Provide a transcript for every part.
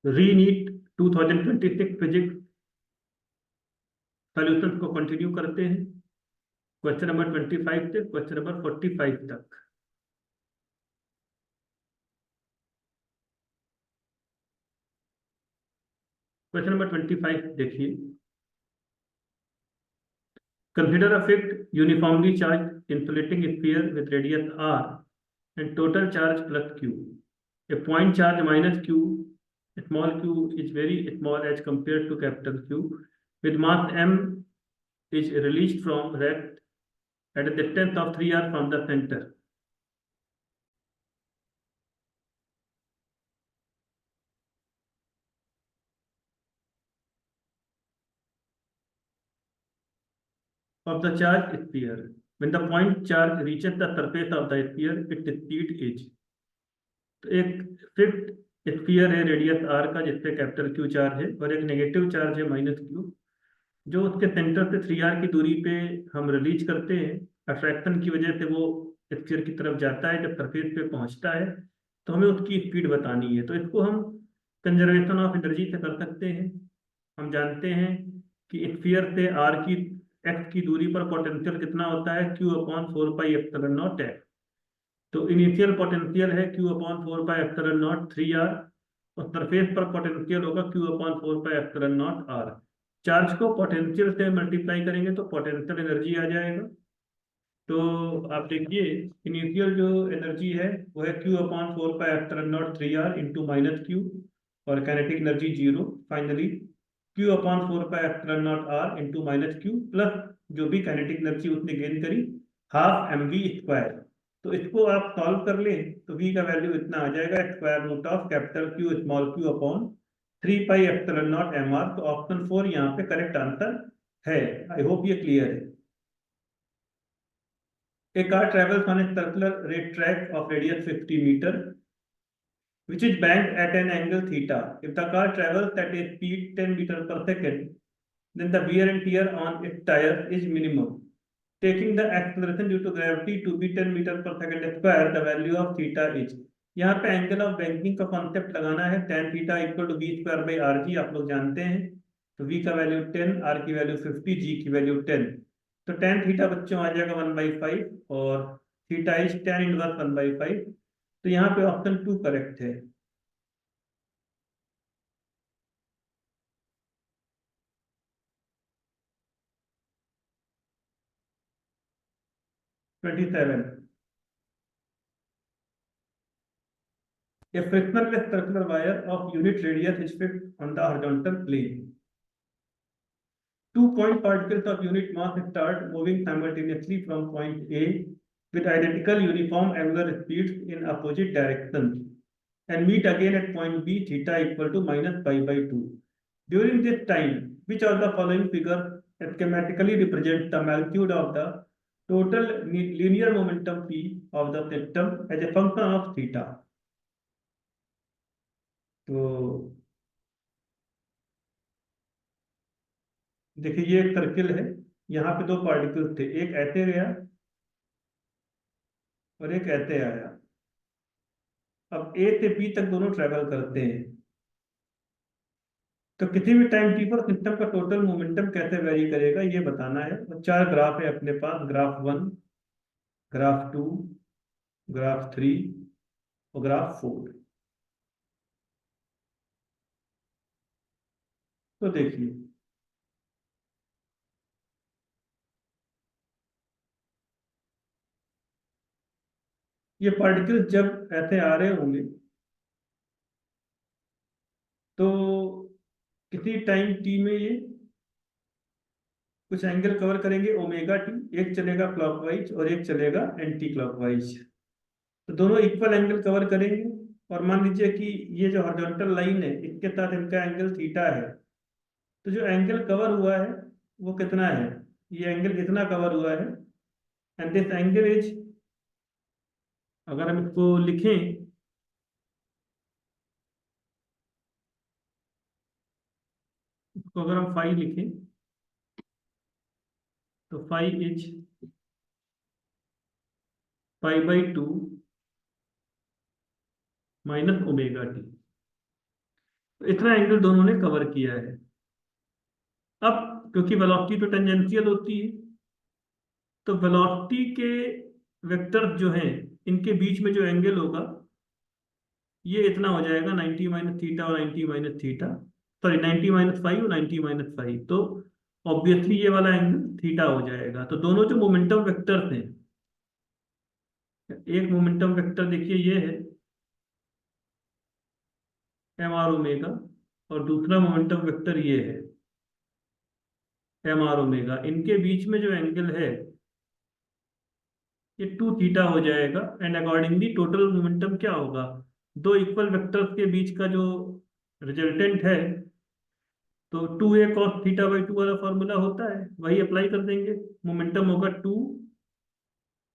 रीनीट 2026 physics solutions को continue करते हैं। क्वेश्चन नंबर 25 से क्वेश्चन नंबर 45 तक। क्वेश्चन नंबर 25 देखिए। Consider a fixed uniformly charge insulating sphere with radius r and total charge plus q. A point charge minus q, small q is very small as compared to capital Q, with mass m is released from rect at a distance of 3r from the center. Of the charge sphere. When the point charge reaches the surface of the sphere, its speed is. तो एक fixed sphere है radius r का जिसपे capital Q charge है और एक negative charge है minus Q, जो उसके सेंटर से 3r की दूरी पे हम रिलीज करते हैं। अट्रैक्शन की वजह से वो स्फीयर की तरफ जाता है, जब सरफेस पे पहुंचता है तो हमें उसकी स्पीड बतानी है। तो इसको हम कंजर्वेशन ऑफ एनर्जी से कर सकते हैं। हम जानते हैं कि स्फीयर से r की x की दूरी पर पोटेंशियल कितना होता है, Q upon 4 pi epsilon not x। तो इनिशियल पोटेंशियल है Q upon 4 pi epsilon not 3r, और सरफेस पर पोटेंशियल होगा Q upon 4 pi epsilon not r। Charge को पोटेंशियल से मल्टीप्लाई करेंगे तो पोटेंशियल एनर्जी आ जाएगा। तो आप देखिए इनिशियल जो एनर्जी है वो है Q upon 4 pi epsilon not 3r into minus Q, और kinetic energy zero. Finally Q upon 4 pi epsilon not r into minus Q plus जो भी काइनेटिक एनर्जी उसने गेन करी, हाफ mv²। तो इसको आप सॉल्व कर लें तो v का वैल्यू इतना आ जाएगा, square root of capital Q small q upon 3 pi epsilon naught mr। तो ऑप्शन 4 यहाँ पे करेक्ट आंसर है। आई होप ये क्लियर है। A car travels on a circular track of radius 50 meter, which is bent at an angle theta. If the car travels at a speed 10 meter per second, then the wear and tear on its tires is minimum. Taking the acceleration due to gravity to be 10 meter per second square, the value of theta is। यहाँ पे angle of banking का concept लगाना है। tan theta equal to v²/rg आप लोग जानते हैं। तो v का वैल्यू 10, r की वैल्यू 50, g की वैल्यू 10। तो tan थीटा बच्चों आ जाएगा 1/5, और थीटा इज tan इनवर्स 1/5। तो यहाँ पे ऑप्शन 2 करेक्ट है। Twenty seven. A frictionless circular wire of unit radius is fixed on the horizontal plane. Two point particles of unit mass start moving simultaneously from point A with identical uniform angular speeds in opposite directions and meet again at point B, theta equal to minus pi by 2. During this time, which of the following figures schematically represents the magnitude of the total linear momentum P of the system as a function of theta? तो देखिए ये एक circle है, यहाँ पे दो particles थे, एक ऐसे गया और एक ऐसे आया। अब ए से बी तक दोनों ट्रेवल करते हैं, तो किसी भी टाइम टी पर सिस्टम का टोटल मोमेंटम कैसे वेरी करेगा ये बताना है। और चार ग्राफ है अपने पास, ग्राफ 1, ग्राफ 2, ग्राफ 3 और ग्राफ 4। तो देखिए ये पार्टिकल्स जब ऐसे आ रहे होंगे तो किसी टाइम टी में ये कुछ एंगल कवर करेंगे ओमेगा टी, एक चलेगा क्लॉकवाइज और एक चलेगा एंटी क्लॉकवाइज। तो दोनों इक्वल एंगल कवर करेंगे। और मान लीजिए कि ये जो हॉरिजॉन्टल लाइन है इसके साथ इनका एंगल थीटा है, तो जो एंगल कवर हुआ है वो कितना है, ये एंगल कितना कवर हुआ है, एंड दिस एंगल इज, अगर हम इसको लिखें इसको अगर हम फाई लिखें तो फाई इज पाई/2 माइनस ओमेगा टी। तो इतना एंगल दोनों ने कवर किया है। अब क्योंकि वेलोसिटी तो टेंजेंशियल होती है, तो वेलोसिटी के वेक्टर जो हैं, इनके बीच में जो एंगल होगा ये इतना हो जाएगा 90 माइनस थीटा और 90 minus theta, sorry 90 minus five और 90 माइनस फाइव। तो ऑब्वियसली ये वाला एंगल थीटा हो जाएगा। तो दोनों जो मोमेंटम वेक्टर्स हैं, एक मोमेंटम वेक्टर देखिए ये है एम आर ओमेगा, और दूसरा मोमेंटम वेक्टर ये है एम आर ओमेगा। इनके बीच में जो एंगल है ये टू थीटा हो जाएगा। एंड अकॉर्डिंगली टोटल मोमेंटम क्या होगा, दो इक्वल वेक्टर्स के बीच का जो रिजल्टेंट है, तो two a cos theta by two वाला फॉर्मूला होता है, वही अप्लाई कर देंगे। मोमेंटम होगा टू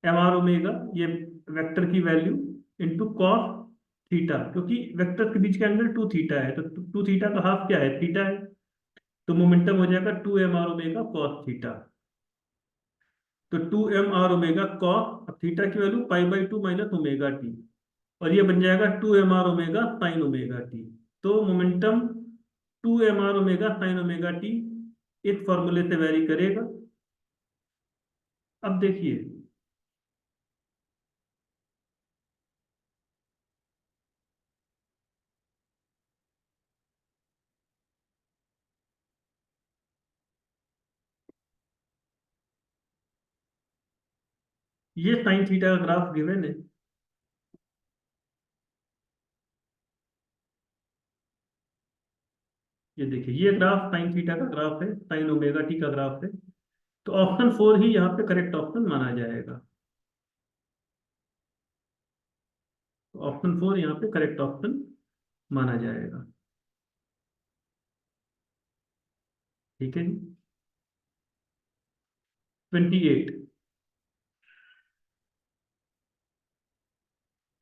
एम आर ओमेगा, ये वेक्टर की वैल्यू, इंटू कॉस थीटा, क्योंकि वेक्टर के बीच का एंगल टू थीटा है, तो टू थीटा का हाफ क्या है, थीटा है। तो मोमेंटम हो जाएगा two m r omega cos theta. तो two m r omega cos theta की value pi by two minus omega t, और ये बन जाएगा two m r omega sine omega t. तो momentum two m r omega sine omega t इस फॉर्मूले से वेरी करेगा। अब देखिए, ये साइन थीटा का ग्राफ गिवन है। ये देखिए, ये ग्राफ साइन थीटा का ग्राफ है, साइन ओमेगा टी का ग्राफ है। तो ऑप्शन फोर ही यहाँ पे करेक्ट ऑप्शन माना जाएगा। तो ऑप्शन फोर यहाँ पे करेक्ट ऑप्शन माना जाएगा। ठीक है जी। 28,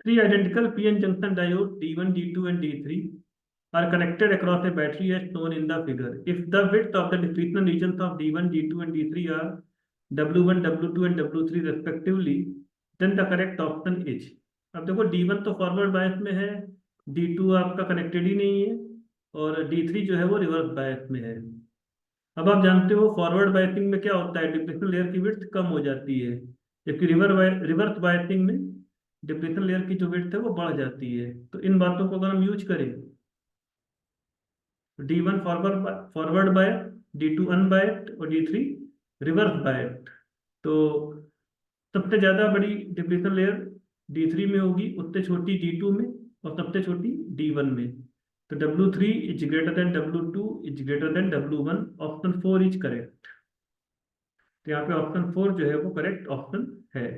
three identical PN junction diode D1, D2, and D3 are connected across a battery as shown in the figure. If the width of the depletion regions of D1, D2, and D3 are W1, W2, and W3 respectively, then the correct option is। अब देखो, D1 तो forward bias में है, D2 आपका connected ही नहीं है, और D3 जो है वो रिवर्स बायस में है। अब आप जानते हो फॉरवर्ड बायसिंग में क्या होता है, डिप्लेशन लेयर की विड्थ कम हो जाती है, जबकि रिवर्स बायसिंग में डिप्लेशन लेयर की जो विड्थ है वो बढ़ जाती है। तो इन बातों को अगर हम यूज करें, D1 forward forward bias, D2 unbiased, और D3 रिवर्स बायस्ड। तो सबसे ज्यादा बड़ी डिप्लेशन लेयर D3 में होगी, उससे छोटी D2 में, और सबसे छोटी D1 में। तो W3 is greater then W2 is greater then W1। Option four is correct. तो यहाँ पे ऑप्शन फोर जो है वो करेक्ट ऑप्शन है।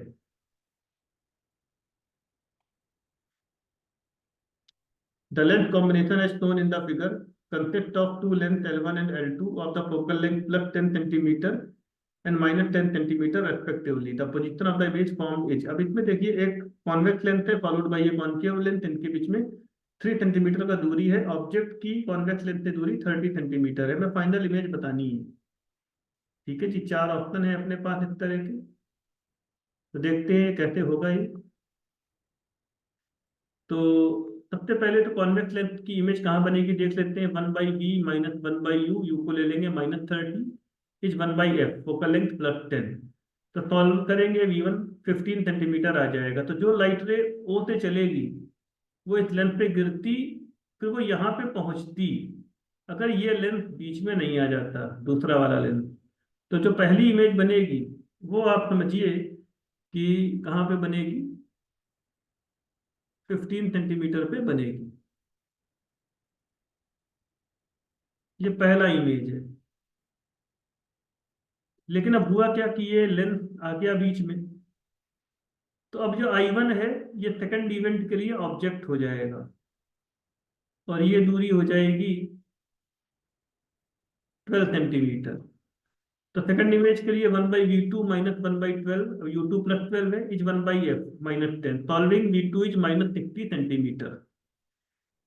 The length combination as shown in the figure consists of two lengths L1 and L2 of the focal length plus 10 centimeter and minus 10 centimeter respectively. The position of the image formed is। अब इसमें देखिए, एक convex length है followed by ये concave length, इनके बीच में 3 centimetre का दूरी है। ऑब्जेक्ट की कॉन्वेक्स लेंथ से दूरी 30 सेंटीमीटर है। मैं फाइनल इमेज बतानी है। ठीक है जी, चार ऑप्शन है अपने पास इस तरह के। तो देखते हैं कैसे होगा ये। तो सबसे पहले तो कॉन्वेक्स लेंस की इमेज कहाँ बनेगी देख लेते हैं। One by b minus one by u, u को ले लेंगे -30, is one by f, focal length +10। तो सॉल्व करेंगे, V1 15 सेंटीमीटर आ जाएगा। तो जो लाइट रे ओ से चलेगी वो इस लेंस पे गिरती, फिर वो यहाँ पे पहुंचती, अगर ये लेंस बीच में नहीं आ जाता, दूसरा वाला लेंस, तो जो पहली इमेज बनेगी वो आप समझिए कि कहाँ पे बनेगी, 15 सेंटीमीटर पे बनेगी। ये पहला इमेज है। लेकिन अब हुआ क्या कि ये लेंस आ गया बीच में, तो अब जो I1 है ये सेकंड इवेंट के लिए ऑब्जेक्ट हो जाएगा, और ये दूरी हो जाएगी 12 सेंटीमीटर। तो सेकंड इमेज के लिए one by V2 minus one by 12, U2 +12 है, is one by F -10। Solving V2 is -60 centimetre.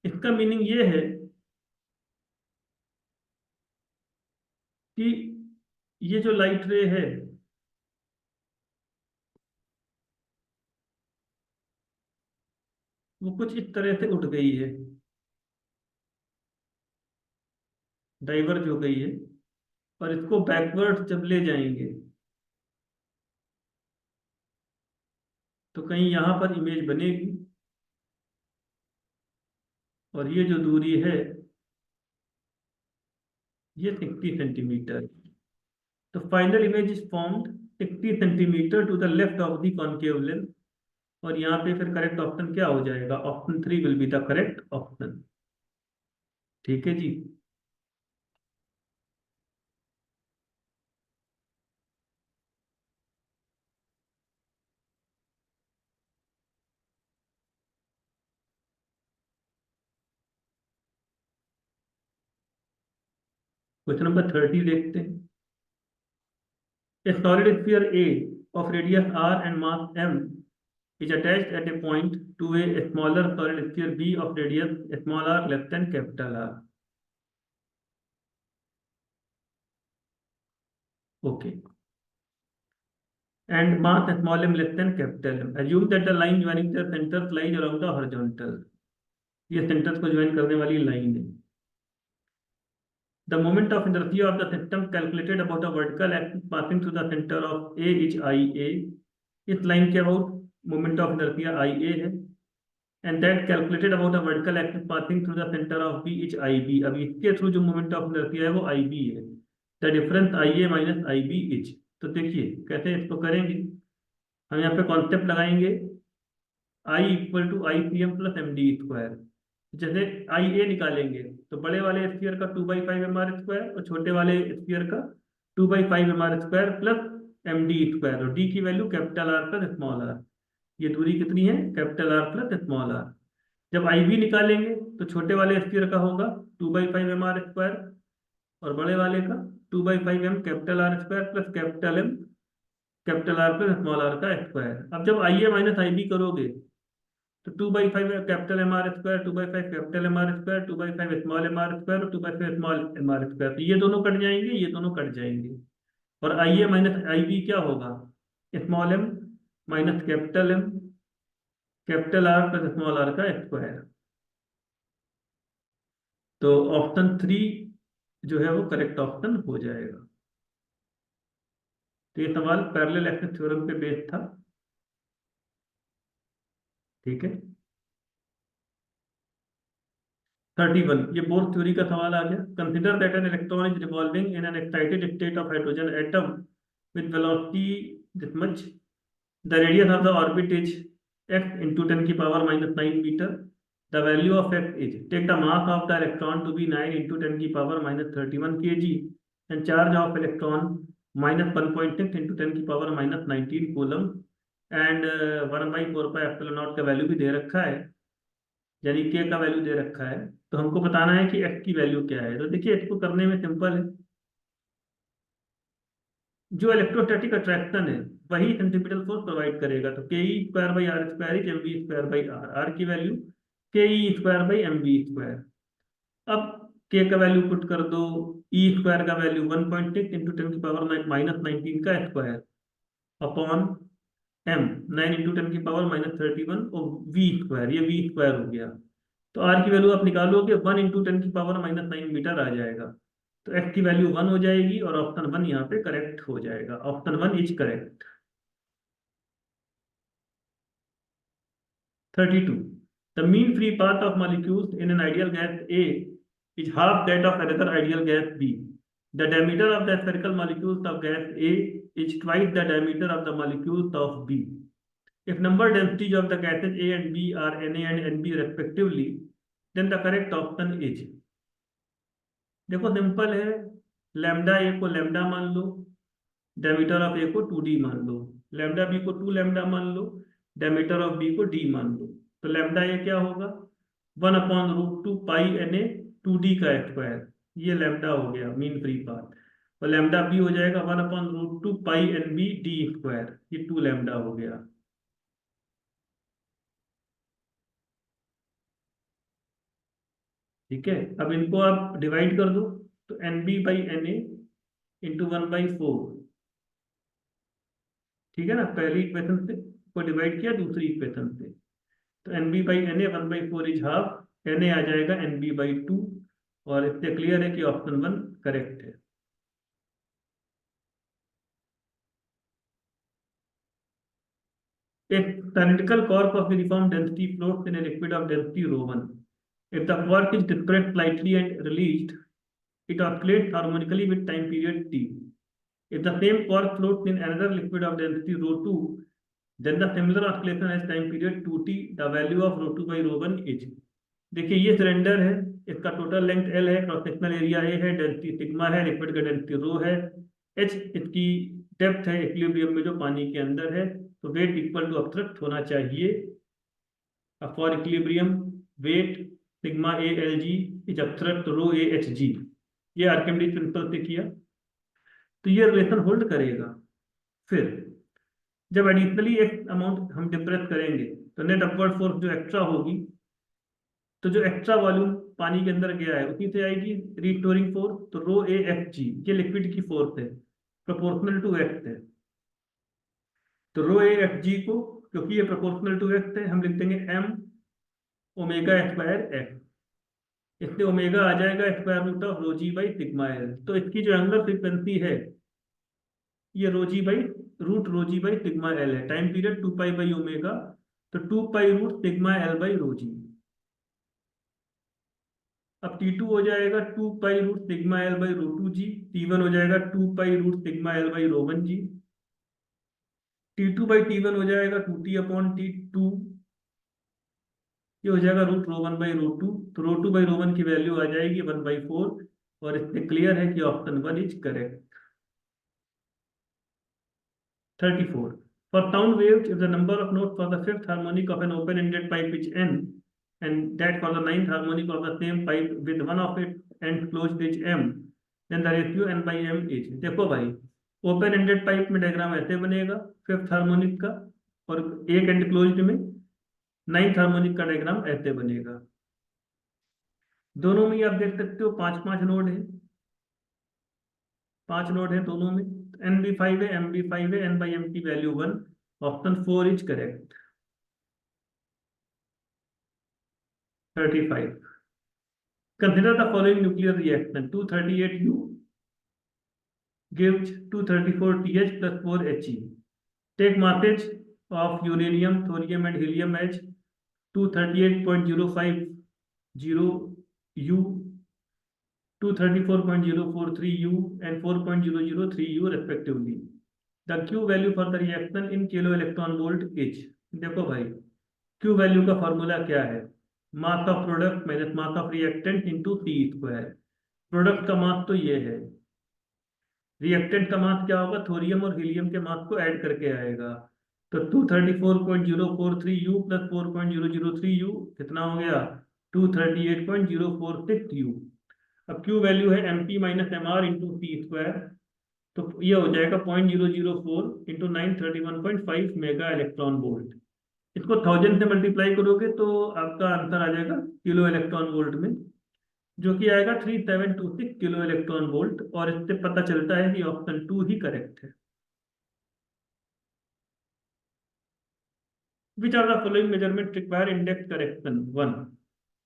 इसका मीनिंग ये है कि ये जो लाइट रे है वो कुछ इस तरह से उठ गई है। डाइवर्ज हो गई है, और इसको बैकवर्ड जब ले जाएंगे तो कहीं यहाँ पर इमेज बनेगी, और ये जो दूरी है ये 60 सेंटीमीटर। तो final image is formed 60 centimetre to the left of the concave lens. और यहाँ पे फिर करेक्ट ऑप्शन क्या हो जाएगा? Option 3 will be the correct option. ठीक है जी। क्वेश्चन नंबर 30 देखते हैं। A solid sphere A of radius r and mass m is attached at a point to a smaller solid sphere B of radius small r less than capital R. Okay. And mass small m less than capital M. Assume that the line joining the centers lies along the horizontal. ये centers को join करने वाली line है. The moment of inertia of the system calculated about a vertical axis passing through the center of A is IA. इस line के about moment of inertia IA है, and that calculated about a vertical axis passing through the center of B is IB. अब इसके through जो moment of inertia है वो IB है. The difference IA minus IB is. तो देखिए कैसे इसको करेंगे। हम यहाँ पे कॉन्सेप्ट लगाएंगे I equal to I c m plus m d square. जैसे आई ए निकालेंगे तो बड़े वाले स्फीयर का 2/5 mr² और छोटे वाले स्फीयर का 2/5 mr² plus m d square, और डी की value capital r plus small r. ये दूरी कितनी है? Capital r plus small r. जब आई बी निकालेंगे तो छोटे वाले स्फीयर का होगा 2/5 mr² और बड़े वाले का 2/5 m capital r square plus capital r plus small r का स्क्वायर। अब जब आई ए माइनस आई बी करोगे तो 2/5 capital m r square, 2/5 capital m r square, 2/5 small m r square और 2/5 स्मॉल एम आर स्क्वायर। तो ये दोनों कट जाएंगे, ये दोनों कट जाएंगे, और आई ए माइनस आई बी क्या होगा? Small m minus capital m capital r plus small r का स्क्वायर। तो ऑप्शन 3 जो है वो करेक्ट ऑप्शन हो जाएगा। तो ये सवाल पैरेलल एक्सिस थ्योरम पे बेस्ड था। ठीक है। 31, ये बोर थ्योरी का सवाल आ गया। Consider that an electron is revolving in an excited state of hydrogen atom with velocity this much. The radius of the orbit is x into 10 की power -9 metre. The value of x is, take the mass of the electron to be 9 into 10 की power -31 kg and charge of electron -1.6 into 10 की power -19 coulomb. And 1/4πε0 का value भी दे रखा है, यानी के का वैल्यू दे रखा है। तो हमको बताना है कि एक्स की वैल्यू क्या है। तो देखिए इसको करने में सिंपल है। जो इलेक्ट्रोस्टैटिक अट्रैक्शन है वही सेंट्रीपिटल फोर्स प्रोवाइड करेगा। तो k e square by r square is m v square by r. R की value k e square by m v square. अब के का वैल्यू पुट कर दो, ई स्क्वायर का वैल्यू 1.6 इंटू 10 की power -19 का स्क्वायर अपॉन एम 9 इंटू 10 की power -31 और वी स्क्वायर, ये वी स्क्वायर हो गया। तो आर की वैल्यू आप निकालोगे 1 इंटू 10 की पावर -9 मीटर आ जाएगा। तो एक्स की वैल्यू 1 हो जाएगी और ऑप्शन 1 यहाँ पे करेक्ट हो जाएगा। Option 1 is correct. 32, the mean free path of molecules in an ideal gas a is half that of another ideal gas b. The diameter of the spherical molecules of gas A is twice the diameter of the molecules of B. If number densities of the gases A and B are Na and Nb respectively, then the correct option is। देखो simple है, lambda ए को lambda मान लो, diameter of ए को 2d मान लो, lambda B को 2 lambda मान लो, diameter of B को d मान लो। तो लैम्डा ए क्या होगा? 1/√2 पाई एन ए 2d का स्क्वायर। ये लैम्डा हो गया मीन फ्री पाथ। और लैम्डा बी हो जाएगा 1/√2 पाई एन बी डी स्क्वायर। ये 2 लैम्डा हो गया। ठीक है। अब इनको आप डिवाइड कर दो, तो n b by n a into 1/4। ठीक है ना, पहली इक्वेशन से को डिवाइड किया दूसरी इक्वेशन से। तो n b by n a 1/4 is half, n a आ जाएगा एन बी बाई 2 और इससे क्लियर है कि ऑप्शन 1 करेक्ट है। A theoretical quark of uniform density floats in a liquid of density rho 1. If the quark is dispersed slightly and released, it oscillates harmonically with time period t. If the same quark floats in another liquid of density rho 2, then the similar oscillation has time period 2t. The value of rho 2 by rho 1 is. देखिए ये cylinder है, इसका total length L है, cross sectional area A है, density sigma है, liquid का density rho है, H इसकी डेप्थ है इक्विलिब्रियम में जो पानी के अंदर है, तो वेट इक्वल टू अपड्रिफ्ट होना चाहिए। For equilibrium weight sigma a l g is upthrust rho a h g, ये आर्किमिडीज प्रिंसिपल से किया, तो ये रिलेशन होल्ड करेगा। फिर जब एडिशनली एक अमाउंट हम डिप्रेस करेंगे तो नेट अपवर्ड फोर्स जो एक्स्ट्रा होगी, तो जो एक्स्ट्रा वॉल्यूम पानी के अंदर गया है उसी से आएगी रीस्टोरिंग फोर्स, तो रो ए एफ जी ये लिक्विड की फोर्स है, प्रोपोर्शनल टू एक्स है। तो रो ए एफ जी को, क्योंकि ये प्रोपोर्शनल टू एक्स है, हम लिख देंगे एम ओमेगा स्क्वायर एक्स, इससे ओमेगा आ जाएगा square root of rho g by sigma l. तो इसकी जो एंगुलर फ्रीक्वेंसी है ये rho g by root rho g by sigma l है, time period 2 pi by omega, तो 2 pi root sigma l by rho g. अब T2 हो जाएगा 2 pi root sigma l by rho 2 g, T1 हो जाएगा 2 pi root sigma l by rho 1 g, T2 by T1 हो जाएगा 2T upon T2, ये हो जाएगा रूट रो 1 बाई रो 2, तो रो 2 बाई रो 1 की वैल्यू आ जाएगी 1/4, और इससे क्लियर है कि option 1 is correct. 34. For sound waves, if the number of notes for the fifth harmonic of an open-ended pipe is n, and that for the ninth harmonic of the same pipe with one of its ends closed is m, then the ratio n by m is। देखो भाई, open ended pipe में diagram ऐसे बनेगा fifth harmonic का, और एक and closed में ninth harmonic का डायग्राम ऐसे बनेगा। दोनों में आप देख सकते हो 5-5 नोड है, 5 नोड है दोनों में, एन बी 5 है, एम बी 5 है, एन बाई एम की value 1, option 4 is correct. 35. Consider the following nuclear reaction: 238U gives 234TH plus 4He. Take masses of uranium, thorium and helium as 238.050U, 234.043U and 4.003U respectively. The Q value for the reaction in kilo electron volt is। देखो भाई, Q value का formula क्या है? Mass of product minus mass of reactant into c square. Product का mass तो ये है, reactant का मास क्या होगा? थोरियम और हीलियम के मास को ऐड करके आएगा, तो 234.043U प्लस 4.003U कितना हो गया? 238.046U। अब Q वैल्यू है MP minus MR into c square, तो ये हो जाएगा 0.004 इंटू 931.5 मेगा इलेक्ट्रॉन वोल्ट। इसको 1000 से मल्टीप्लाई करोगे तो आपका आंसर आ जाएगा किलो इलेक्ट्रॉन वोल्ट में, जो कि आएगा 3726 किलो इलेक्ट्रॉन वोल्ट, और इससे पता चलता है कि ऑप्शन 2 ही करेक्ट है। Which are the following measurement require index correction? 1.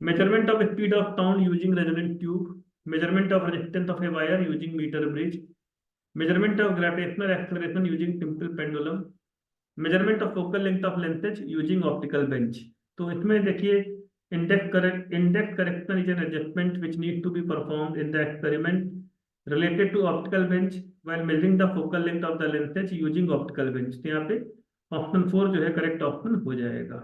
Measurement of speed of sound using resonant tube, measurement of resistance of a wire using meter bridge, measurement of gravitational acceleration using simple pendulum, measurement of focal length of lenses using optical bench. तो इसमें देखिए index correction is an adjustment which need to be performed in the experiment related to optical bench while measuring the focal length of the lenses using optical bench. तो यहाँ पे option 4 जो है correct option हो जाएगा।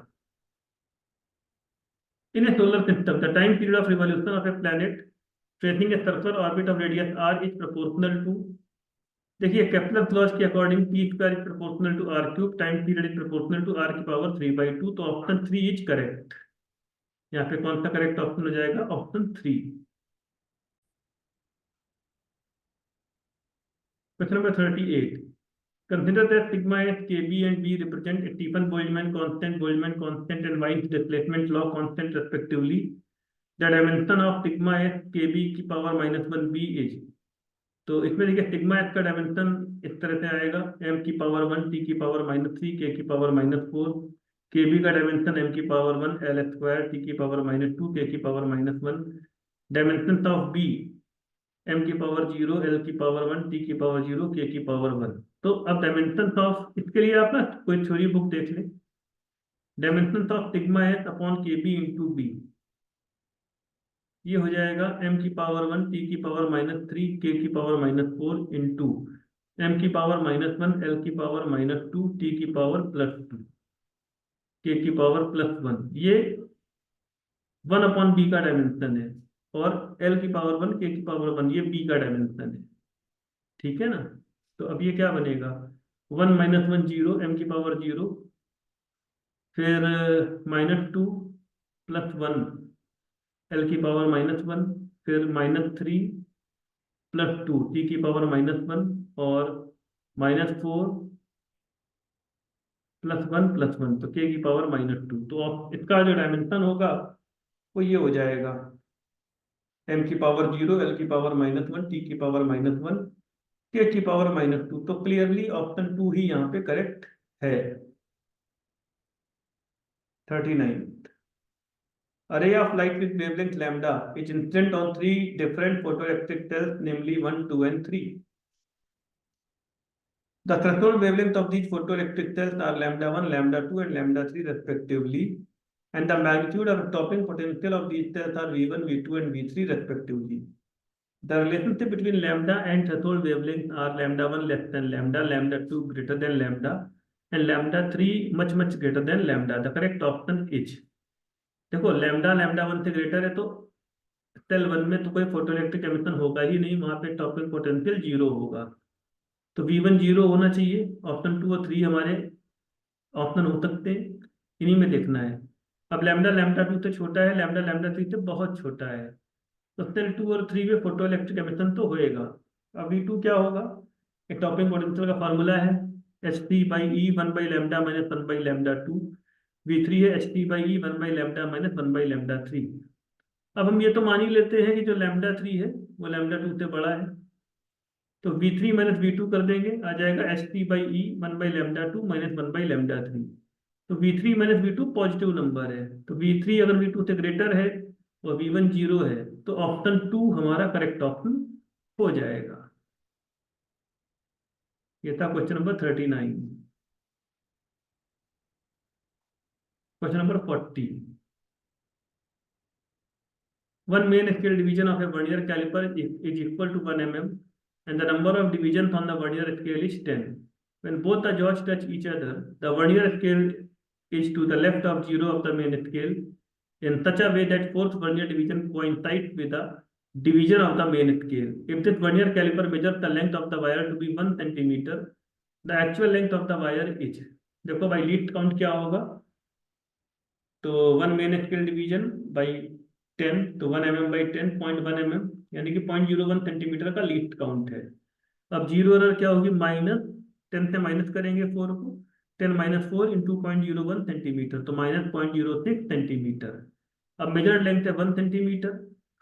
In a solar system the time period of revolution of a planet tracing a circular orbit of radius r is proportional to, देखिए Kepler laws के according P square is proportional to R cube, time period is proportional to R की power 3/2, तो option 3 is correct. यहाँ पे कौन सा correct option हो जाएगा? Option 3। Question number 38. Consider that sigma s, kb and b represent Stephen Boltzmann constant and Wien's displacement law constant respectively. The dimension of sigma s kb की power -1 b is। तो इसमें देखिए sigma S का dimension इस तरह से आएगा, m की पावर 1, t की पावर -3, k की पावर -4, kb का डायमेंशन m की पावर 1, l स्क्वायर, t की पावर -2, k की power -1, dimension of b m की पावर 0, l की पावर 1, t की पावर 0, k की पावर 1। तो अब डायमेंशन ऑफ, इसके लिए आप ना कोई थ्योरी बुक देख लें। Dimension of sigma S upon के बी इंटू बी, ये हो जाएगा m की पावर 1, t की पावर -3, k की पावर -4 इंटू m की पावर -1, l की पावर -2, t की पावर +2, k की पावर +1। ये 1 अपॉन b का डायमेंशन है, और l की पावर 1, k की पावर 1, ये b का डायमेंशन है। ठीक है ना? तो अब ये क्या बनेगा, 1 -1 0, m की पावर 0, फिर -2 +1, l की पावर -1, फिर -3 +2, t की पावर -1, और -4 +1 तो k की पावर -2। तो अब इसका जो डायमेंशन होगा वो ये हो जाएगा, m की पावर 0, l की पावर -1, t की पावर -1, k की पावर -2। तो क्लियरली ऑप्शन 2 ही यहाँ पे करेक्ट है। 39, array of light with wavelength lambda is incident on three different photoelectric cells, namely 1, 2, and 3. The threshold wavelength of these photoelectric cells are lambda 1, lambda 2, and lambda 3 respectively, and the magnitude of stopping potential of these cells are V1, V2, and V3 respectively. The relationship between lambda and threshold wavelength are lambda 1 less than lambda, lambda 2 greater than lambda, and lambda 3 much greater than lambda. The correct option is, देखो lambda lambda 1 से greater है, तो cell 1 में तो कोई photoelectric emission होगा ही नहीं, वहां पे टॉपिंग पोटेंशियल 0 होगा। तो V1 0 होना चाहिए। ऑप्शन 2 और 3 हमारे ऑप्शन हो सकते हैं, इन्हीं में देखना है। अब लैम्डा लैम्डा 2 से छोटा है, लैम्डा लैम्डा 3 से बहुत छोटा है, तो सेल 2 और 3 में फोटो इलेक्ट्रिक एमिशन तो होएगा। अब V2 क्या होगा, एक टॉपिंग पोटेंशियल का फॉर्मूला है H3/E 1/λ माइनस 1/λ2। V3 है H3/E 1/λ माइनस 1/λ3। अब हम ये तो मान ही लेते हैं कि जो लैम्डा 3 है वो लैम्डा 2 से बड़ा है, तो V3 माइनस V2 कर देंगे, आ जाएगा H3/E 1/λ2 माइनस 1/λ3। तो V3 minus V2 positive number है, तो V3 अगर V2 से ग्रेटर है और V1 0 है, तो ऑप्शन 2 हमारा करेक्ट ऑप्शन हो जाएगा। ये था question number 39। Question number 40, one main scale division of a vernier caliper is equal to 1 mm, and the number of divisions on the vernier scale is 10. When both the jaws touch each other, the vernier scale is to the left of 0 of the main scale in such a way that fourth vernier division coincides with the division of the main scale. If this vernier caliper measures the length of the wire to be 1 centimeter, the actual length of the wire is, देखो भाई least count क्या होगा, तो 1 main scale division by 10, तो 1 mm by 10 0.1 mm, यानी कि 0.01 centimetre का least count है। अब जीरो एरर क्या होगी, -10 से माइनस करेंगे 4 को, 10 - 4 इंटू 0.01 सेंटीमीटर, तो -0.06 सेंटीमीटर। अब मेजर्ड लेंथ है 1 centimetre,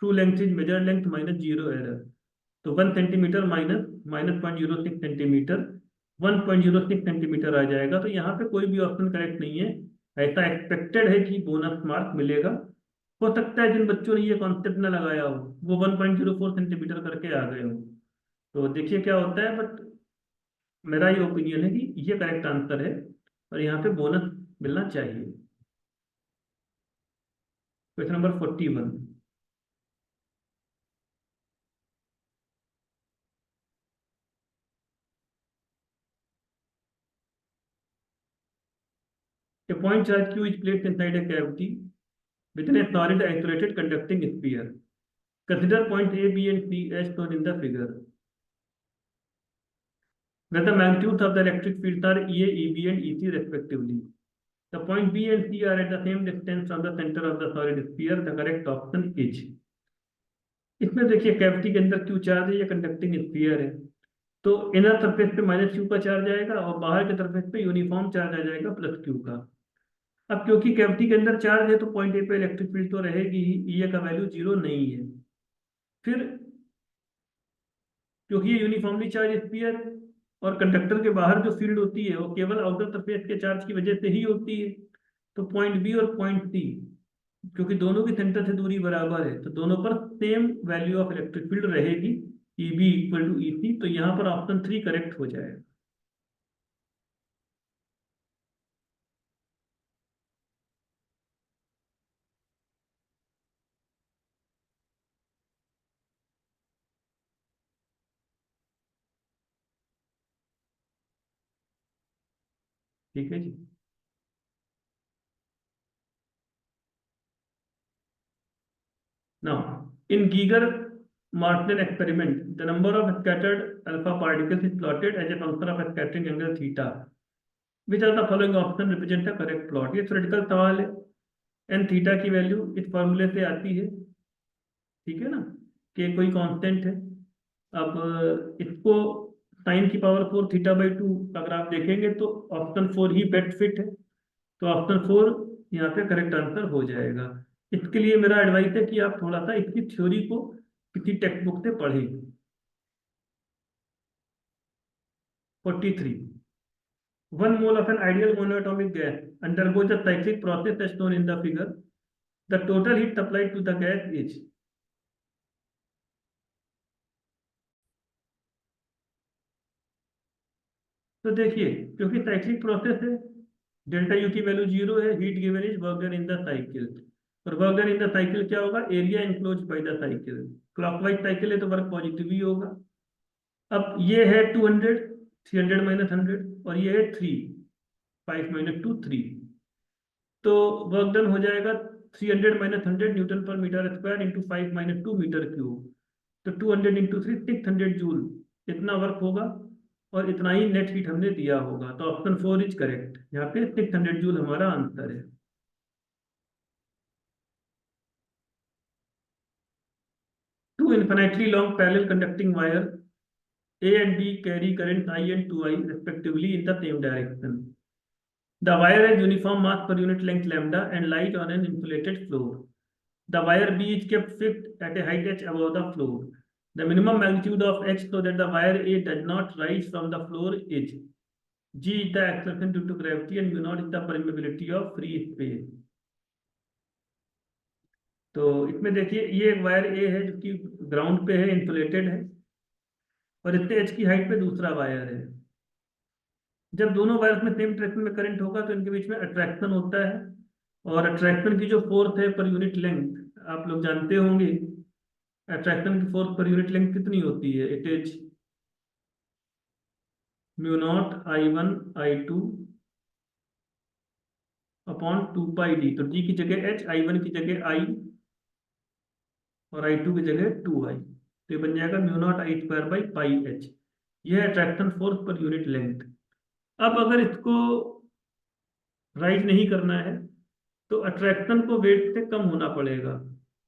true length is measured length minus zero error, तो 1 सेंटीमीटर माइनस -0.06 सेंटीमीटर, 1.06 सेंटीमीटर आ जाएगा। तो यहाँ पे कोई भी ऑप्शन करेक्ट नहीं है। ऐसा एक्सपेक्टेड है कि बोनस मार्क मिलेगा। हो सकता है जिन बच्चों ने ये कॉन्सेप्ट ना लगाया हो वो 1.04 सेंटीमीटर करके आ गए हो। तो देखिए क्या होता है, बट मेरा ये ओपिनियन है कि ये करेक्ट आंसर है और यहाँ पे बोनस मिलना चाहिए। Question number 41, a point charge q is placed inside a cavity within a solid isolated conducting sphere. Consider point A, B, and C as shown in the figure, where the magnitudes of the electric fields are EA, EB, and EC respectively. The point B and C are at the same distance from the center of the solid sphere. The correct option is, इसमें देखिए cavity के अंदर Q charge है, या conducting sphere है, तो inner surface पे -q का चार्ज आएगा और बाहर के सरफेस पे यूनिफॉर्म चार्ज आ जाएगा +q का। अब क्योंकि कैविटी के अंदर चार्ज है तो पॉइंट ए पे इलेक्ट्रिक फील्ड तो रहेगी ही, E का वैल्यू 0 नहीं है। फिर क्योंकि ये यूनिफॉर्मली चार्ज स्फीयर है और कंडक्टर के बाहर जो फील्ड होती है वो केवल आउटर सरफेस के चार्ज की वजह से ही होती है, तो पॉइंट बी और पॉइंट सी क्योंकि दोनों की सेंटर से दूरी बराबर है तो दोनों पर same value of electric field रहेगी, ई बी इक्वल टू ई सी, तो यहाँ पर ऑप्शन 3 करेक्ट हो जाएगा। ठीक है जी। Now, in Geiger-Martin experiment, the number of scattered alpha particles is plotted as a function of a scattering angle theta. Which of the following option represent a correct plot? ये theoretical सवाल है। N theta की value इस फॉर्मूले से आती है, ठीक है ना, कि कोई कांस्टेंट है। अब इसको साइन की पावर 4 थीटा बाई 2 अगर आप देखेंगे तो ऑप्शन 4 ही बेस्ट फिट है, तो ऑप्शन 4 यहाँ पे करेक्ट आंसर हो जाएगा। इसके लिए मेरा एडवाइस है कि आप थोड़ा सा इसकी थ्योरी को किसी टेक्स्ट बुक से पढ़ें। 43, 1 mole of an ideal monatomic gas undergoes the cyclic process as shown in the figure. The total heat supplied to the gas is। तो देखिए, क्योंकि साइक्लिक प्रोसेस है, डेल्टा यू की वैल्यू 0 है, heat given is work done in the cycle. और work done in the cycle क्या होगा? Area enclose by the cycle. Clockwise cycle है तो वर्क पॉजिटिव ही होगा। अब ये है 200, 300 माइनस 100, और ये है 3, 5 माइनस 2 3, तो वर्क डन हो जाएगा 300 minus 100 newton per metre square into 5 minus 2 metre cube. तो 200 इंटू 3 600 जूल इतना वर्क होगा, और इतना ही नेट हीट हमने दिया होगा। तो ऑप्शन 4 इज करेक्ट, यहाँ पे 600 जूल हमारा आंसर है। Two infinitely long parallel conducting wire A and B carry currents I and 2I respectively in the same direction. The wire has uniform mass per unit length lambda and lies on an insulated floor. The wire B is kept fixed at a height h above the floor. The minimum magnitude of h so that the wire A does not rise from the floor is G is the acceleration due to gravity and mu naught is the permeability of free space. तो इसमें देखिए, ये एक wire ए है जो कि ground पे है, इंसुलेटेड है, और इतने एच की हाइट पे दूसरा वायर है। जब दोनों वायर्स में सेम डायरेक्शन में करंट होगा तो इनके बीच में अट्रैक्शन होता है, और अट्रैक्शन की जो फोर्स है पर यूनिट लेंथ आप लोग जानते होंगे। अट्रैक्शन की फोर्स पर यूनिट लेंथ कितनी होती है? It is mu not I1 I2 upon 2 pi d। तो d की जगह h, I1 की जगह I, और I2 की जगह 2I। तो ये बन जाएगा mu naught I square by pi h। यह है attraction force per unit length. अब अगर इसको राइज नहीं करना है तो अट्रैक्शन को वेट से कम होना पड़ेगा।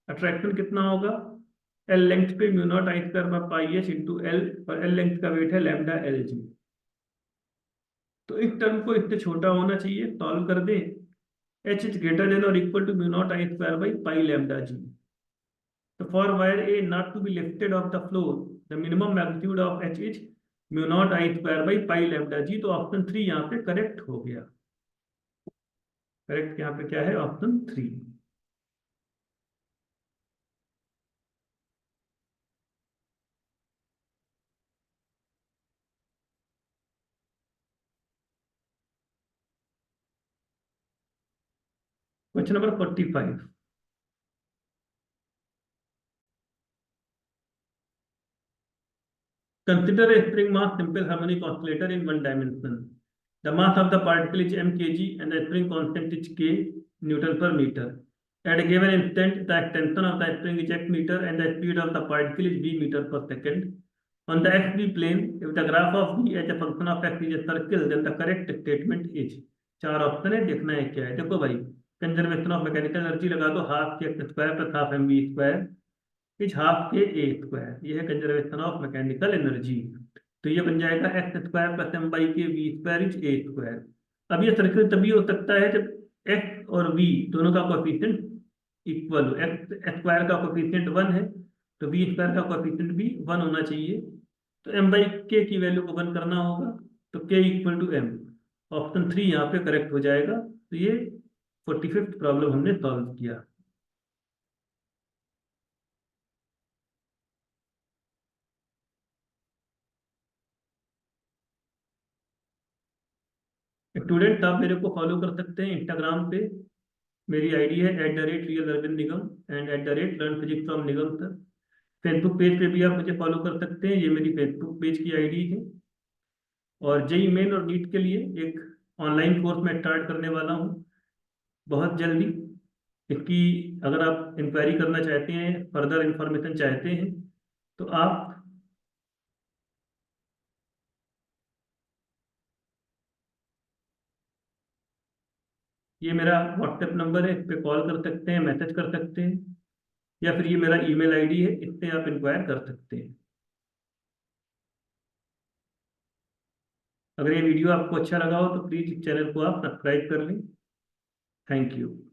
अट्रैक्शन कितना होगा? एल लेंथ पे mu naught I square by pi H into L, और एल लेंथ का वेट है लैम्डा एल जी। तो इस टर्म को इससे छोटा होना चाहिए, सॉल्व कर दे। एच इज ग्रेटर देन और equal to mu naught I square by pi lambda g. तो for wire a not to be lifted off the floor the minimum magnitude of H is mu naught I square by pi lambda g. तो option 3 यहाँ पे correct हो गया। Correct यहाँ पे क्या है? Option 3। Question number 45। Consider a spring mass simple harmonic oscillator in one dimension. The mass of the particle is m kg and the spring constant is k Newton per meter. At a given instant, the extension of the spring is x meter and the speed of the particle is v meter per second. On the xv plane, if the graph of v as a function of x is a circle, then the correct statement is। चार option है, देखना है क्या है। देखो भाई, conservation of mechanical energy लगा दो, half k x square plus half m v square is half k a square. ये है कंजर्वेशन ऑफ मैकेनिकल एनर्जी। तो ये बन जाएगा x square plus m by k v square is a square. अब ये सर्कल तभी हो सकता है जब एक्स और वी दोनों का कोएफिशिएंट इक्वल हो। एक्स स्क्वायर का कोएफिशिएंट 1 है तो वी स्क्वायर का कोएफिशिएंट भी 1 होना चाहिए। तो एम बाई के की वैल्यू को 1 करना होगा, तो के इक्वल टू एम। ऑप्शन 3 यहाँ पे करेक्ट हो जाएगा। तो ये 45th प्रॉब्लम हमने सॉल्व किया। स्टूडेंट आप मेरे को फॉलो कर सकते हैं इंस्टाग्राम पे। मेरी आईडी है @real Arvind Nigam and @learn physics from Nigam sir. Facebook page पे भी आप मुझे फॉलो कर सकते हैं, ये मेरी फेसबुक पेज की आईडी है। और जेई मेन और नीट के लिए एक ऑनलाइन कोर्स मैं स्टार्ट करने वाला हूँ बहुत जल्दी। इसकी अगर आप इंक्वायरी करना चाहते हैं, फर्दर इंफॉर्मेशन चाहते हैं, तो आप ये मेरा व्हाट्सएप नंबर है, इस पे कॉल कर सकते हैं, मैसेज कर सकते हैं, या फिर ये मेरा ईमेल आईडी है, इस पे आप इंक्वायर कर सकते हैं। अगर ये वीडियो आपको अच्छा लगा हो तो प्लीज़ इस चैनल को आप सब्सक्राइब कर लें। Thank you.